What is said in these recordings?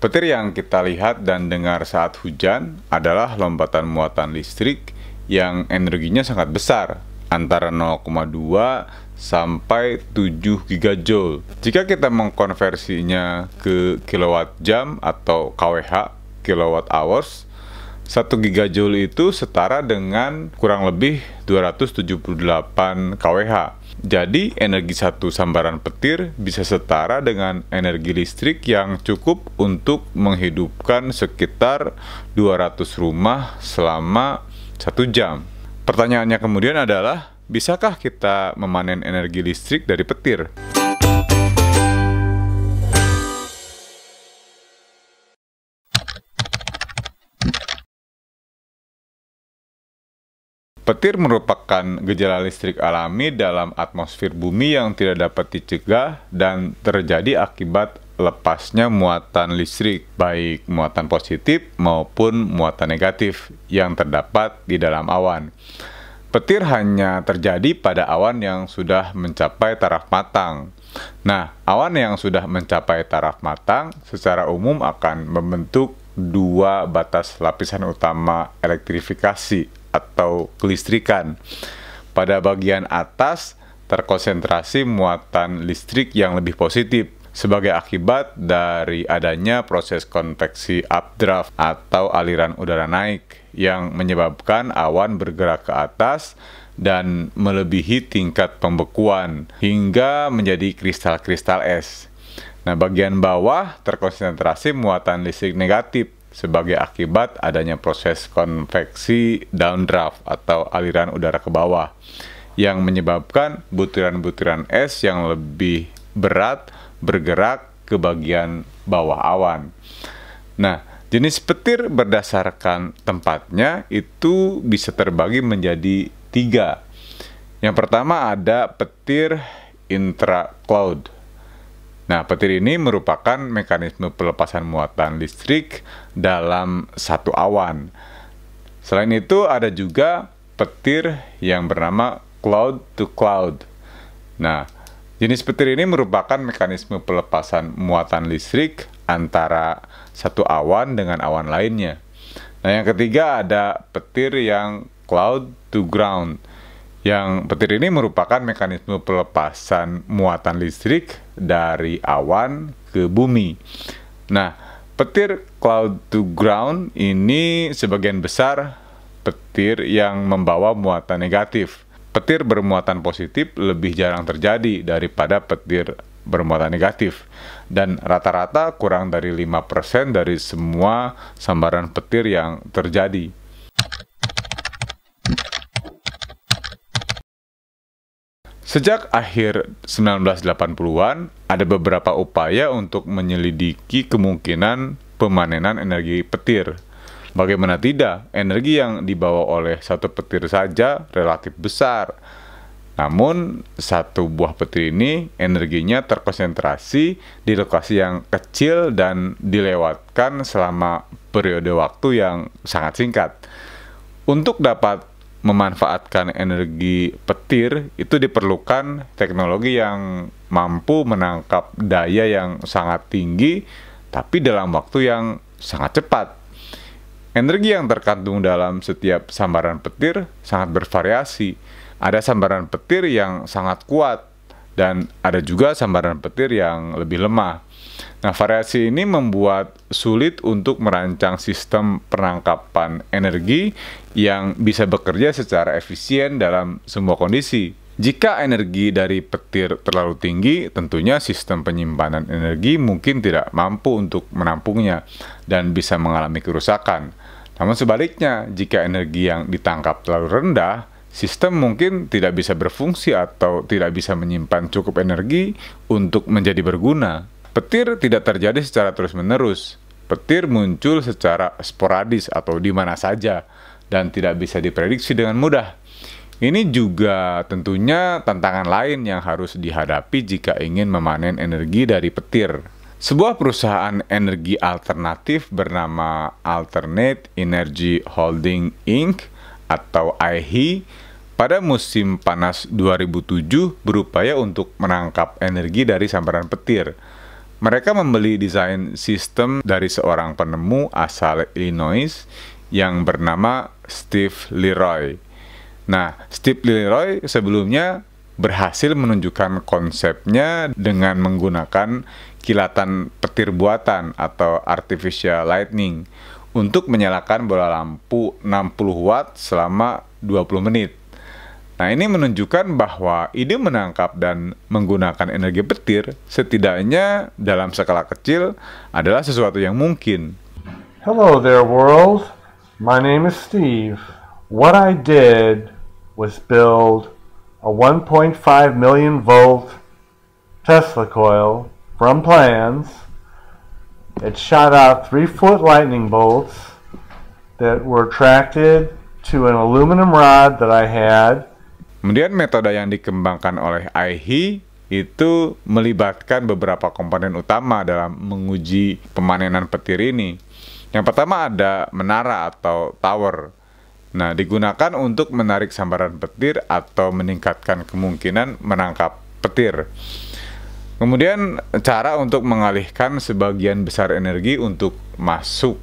Petir yang kita lihat dan dengar saat hujan adalah lompatan muatan listrik yang energinya sangat besar, antara 0,2 sampai 7 gigajoule. Jika kita mengkonversinya ke kilowatt jam atau kWh, kilowatt hours, 1 gigajoule itu setara dengan kurang lebih 278 kWh. Jadi, energi satu sambaran petir bisa setara dengan energi listrik yang cukup untuk menghidupkan sekitar 200 rumah selama 1 jam. Pertanyaannya kemudian adalah, bisakah kita memanen energi listrik dari petir? Petir merupakan gejala listrik alami dalam atmosfer bumi yang tidak dapat dicegah dan terjadi akibat lepasnya muatan listrik, baik muatan positif maupun muatan negatif yang terdapat di dalam awan. Petir hanya terjadi pada awan yang sudah mencapai taraf matang. Nah, awan yang sudah mencapai taraf matang secara umum akan membentuk dua batas lapisan utama elektrifikasi atau kelistrikan. Pada bagian atas terkonsentrasi muatan listrik yang lebih positif sebagai akibat dari adanya proses konveksi updraft atau aliran udara naik yang menyebabkan awan bergerak ke atas dan melebihi tingkat pembekuan hingga menjadi kristal-kristal es. Nah, bagian bawah terkonsentrasi muatan listrik negatif sebagai akibat adanya proses konveksi downdraft atau aliran udara ke bawah yang menyebabkan butiran-butiran es yang lebih berat bergerak ke bagian bawah awan. Nah, jenis petir berdasarkan tempatnya itu bisa terbagi menjadi 3. Yang pertama ada petir intra-cloud. Nah, petir ini merupakan mekanisme pelepasan muatan listrik dalam satu awan. Selain itu, ada juga petir yang bernama cloud to cloud. Nah, jenis petir ini merupakan mekanisme pelepasan muatan listrik antara satu awan dengan awan lainnya. Nah, yang ketiga ada petir yang cloud to ground. Yang petir ini merupakan mekanisme pelepasan muatan listrik dari awan ke bumi. Nah, petir cloud to ground ini sebagian besar petir yang membawa muatan negatif. Petir bermuatan positif lebih jarang terjadi daripada petir bermuatan negatif. Dan rata-rata kurang dari 5% dari semua sambaran petir yang terjadi. Sejak akhir 1980-an, ada beberapa upaya untuk menyelidiki kemungkinan pemanenan energi petir. Bagaimana tidak, energi yang dibawa oleh satu petir saja relatif besar. Namun, satu buah petir ini energinya terkonsentrasi di lokasi yang kecil dan dilewatkan selama periode waktu yang sangat singkat. Untuk dapat memanfaatkan energi petir, itu diperlukan teknologi yang mampu menangkap daya yang sangat tinggi, tapi dalam waktu yang sangat cepat. Energi yang terkandung dalam setiap sambaran petir sangat bervariasi. Ada sambaran petir yang sangat kuat, dan ada juga sambaran petir yang lebih lemah. Nah, variasi ini membuat sulit untuk merancang sistem penangkapan energi yang bisa bekerja secara efisien dalam semua kondisi. Jika energi dari petir terlalu tinggi, tentunya sistem penyimpanan energi mungkin tidak mampu untuk menampungnya dan bisa mengalami kerusakan. Namun sebaliknya, jika energi yang ditangkap terlalu rendah, sistem mungkin tidak bisa berfungsi atau tidak bisa menyimpan cukup energi untuk menjadi berguna. Petir tidak terjadi secara terus-menerus. Petir muncul secara sporadis atau di mana saja dan tidak bisa diprediksi dengan mudah. Ini juga tentunya tantangan lain yang harus dihadapi jika ingin memanen energi dari petir. Sebuah perusahaan energi alternatif bernama Alternate Energy Holding Inc. atau AEHI pada musim panas 2007 berupaya untuk menangkap energi dari sambaran petir. Mereka membeli desain sistem dari seorang penemu asal Illinois yang bernama Steve Leroy. Nah, Steve Leroy sebelumnya berhasil menunjukkan konsepnya dengan menggunakan kilatan petir buatan atau artificial lightning untuk menyalakan bola lampu 60 watt selama 20 menit. Nah, ini menunjukkan bahwa ide menangkap dan menggunakan energi petir setidaknya dalam skala kecil adalah sesuatu yang mungkin. Hello there, world. My name is Steve. What I did was build a 1.5 million volt Tesla coil from plans. It shot out 3-foot lightning bolts that were attracted to an aluminum rod that I had. Kemudian metode yang dikembangkan oleh AIHI itu melibatkan beberapa komponen utama dalam menguji pemanenan petir ini. Yang pertama ada menara atau tower. Nah, digunakan untuk menarik sambaran petir atau meningkatkan kemungkinan menangkap petir. Kemudian cara untuk mengalihkan sebagian besar energi untuk masuk.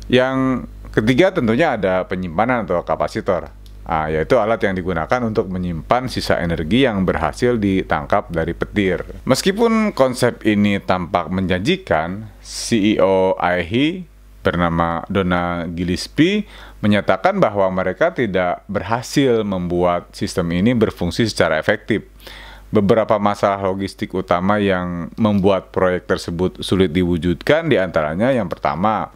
Yang ketiga tentunya ada penyimpanan atau kapasitor. Yaitu alat yang digunakan untuk menyimpan sisa energi yang berhasil ditangkap dari petir. Meskipun konsep ini tampak menjanjikan, CEO AIHI bernama Donna Gillespie menyatakan bahwa mereka tidak berhasil membuat sistem ini berfungsi secara efektif. Beberapa masalah logistik utama yang membuat proyek tersebut sulit diwujudkan diantaranya yang pertama,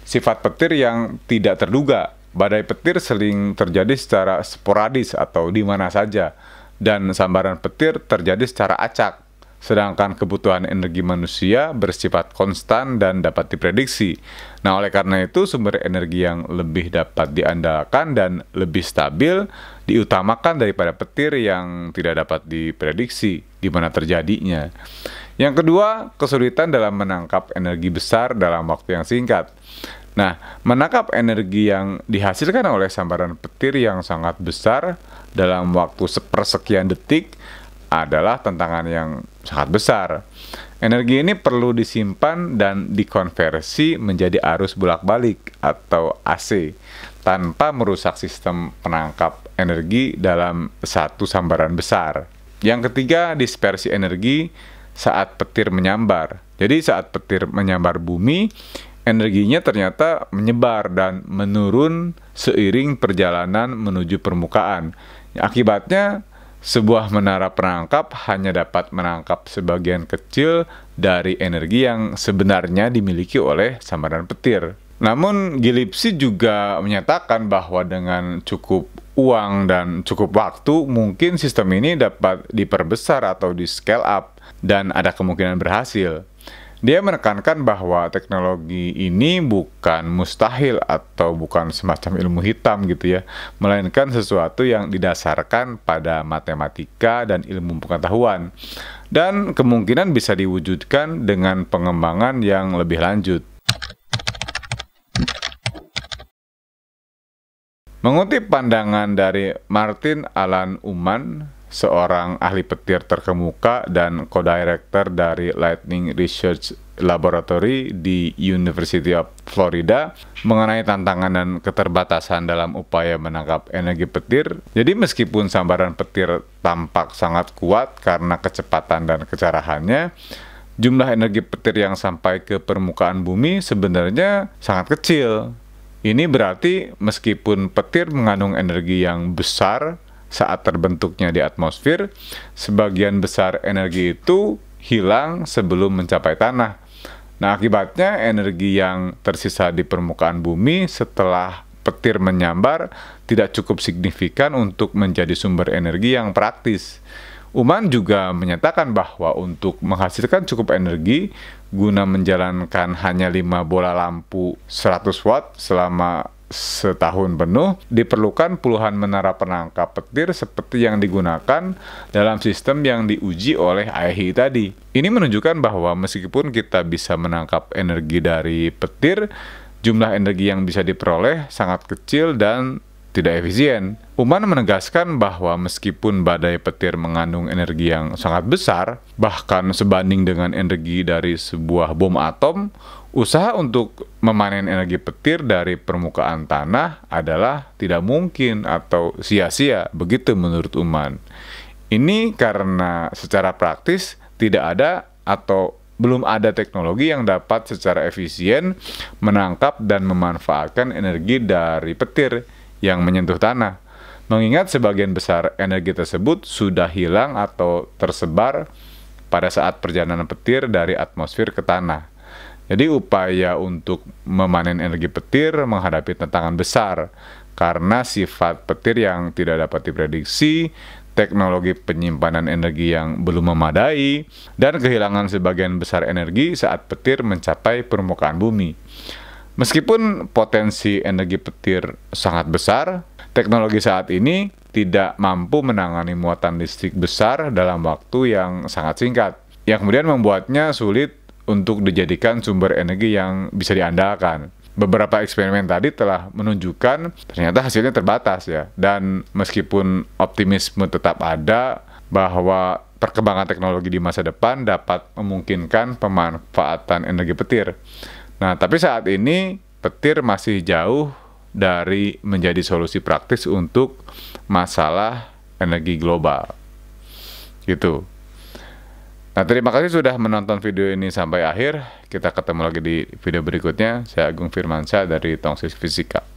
sifat petir yang tidak terduga. Badai petir sering terjadi secara sporadis atau di mana saja, dan sambaran petir terjadi secara acak, sedangkan kebutuhan energi manusia bersifat konstan dan dapat diprediksi. Nah, oleh karena itu, sumber energi yang lebih dapat diandalkan dan lebih stabil diutamakan daripada petir yang tidak dapat diprediksi di mana terjadinya. Yang kedua, kesulitan dalam menangkap energi besar dalam waktu yang singkat. Nah, menangkap energi yang dihasilkan oleh sambaran petir yang sangat besar dalam waktu sepersekian detik adalah tantangan yang sangat besar. Energi ini perlu disimpan dan dikonversi menjadi arus bolak-balik atau AC tanpa merusak sistem penangkap energi dalam satu sambaran besar. Yang ketiga, dispersi energi saat petir menyambar. Jadi saat petir menyambar bumi, energinya ternyata menyebar dan menurun seiring perjalanan menuju permukaan. Akibatnya, sebuah menara penangkap hanya dapat menangkap sebagian kecil dari energi yang sebenarnya dimiliki oleh sambaran petir. Namun, Gillespie juga menyatakan bahwa dengan cukup uang dan cukup waktu, mungkin sistem ini dapat diperbesar atau di-scale up dan ada kemungkinan berhasil. Dia menekankan bahwa teknologi ini bukan mustahil atau bukan semacam ilmu hitam gitu ya, melainkan sesuatu yang didasarkan pada matematika dan ilmu pengetahuan, dan kemungkinan bisa diwujudkan dengan pengembangan yang lebih lanjut. Mengutip pandangan dari Martin Alan Uman, seorang ahli petir terkemuka dan co-director dari Lightning Research Laboratory di University of Florida, mengenai tantangan dan keterbatasan dalam upaya menangkap energi petir. Jadi meskipun sambaran petir tampak sangat kuat karena kecepatan dan kecerahannya, jumlah energi petir yang sampai ke permukaan bumi sebenarnya sangat kecil. Ini berarti meskipun petir mengandung energi yang besar saat terbentuknya di atmosfer, sebagian besar energi itu hilang sebelum mencapai tanah. Nah, akibatnya energi yang tersisa di permukaan bumi setelah petir menyambar tidak cukup signifikan untuk menjadi sumber energi yang praktis. Uman juga menyatakan bahwa untuk menghasilkan cukup energi guna menjalankan hanya 5 bola lampu 100 watt selama setahun penuh, diperlukan puluhan menara penangkap petir seperti yang digunakan dalam sistem yang diuji oleh AIHI tadi. Ini menunjukkan bahwa meskipun kita bisa menangkap energi dari petir, jumlah energi yang bisa diperoleh sangat kecil dan tidak efisien. Uman menegaskan bahwa meskipun badai petir mengandung energi yang sangat besar, bahkan sebanding dengan energi dari sebuah bom atom, usaha untuk memanen energi petir dari permukaan tanah adalah tidak mungkin atau sia-sia, begitu menurut Uman. Ini karena secara praktis tidak ada atau belum ada teknologi yang dapat secara efisien menangkap dan memanfaatkan energi dari petir yang menyentuh tanah. Mengingat sebagian besar energi tersebut sudah hilang atau tersebar pada saat perjalanan petir dari atmosfer ke tanah. Jadi upaya untuk memanen energi petir menghadapi tantangan besar karena sifat petir yang tidak dapat diprediksi, teknologi penyimpanan energi yang belum memadai, dan kehilangan sebagian besar energi saat petir mencapai permukaan bumi. Meskipun potensi energi petir sangat besar, teknologi saat ini tidak mampu menangani muatan listrik besar dalam waktu yang sangat singkat, yang kemudian membuatnya sulit untuk dijadikan sumber energi yang bisa diandalkan. Beberapa eksperimen tadi telah menunjukkan ternyata hasilnya terbatas ya, dan meskipun optimisme tetap ada bahwa perkembangan teknologi di masa depan dapat memungkinkan pemanfaatan energi petir. Nah, tapi saat ini petir masih jauh dari menjadi solusi praktis untuk masalah energi global. Gitu. Nah, terima kasih sudah menonton video ini sampai akhir. Kita ketemu lagi di video berikutnya. Saya Agung Firmansyah dari Tongsis Fisika.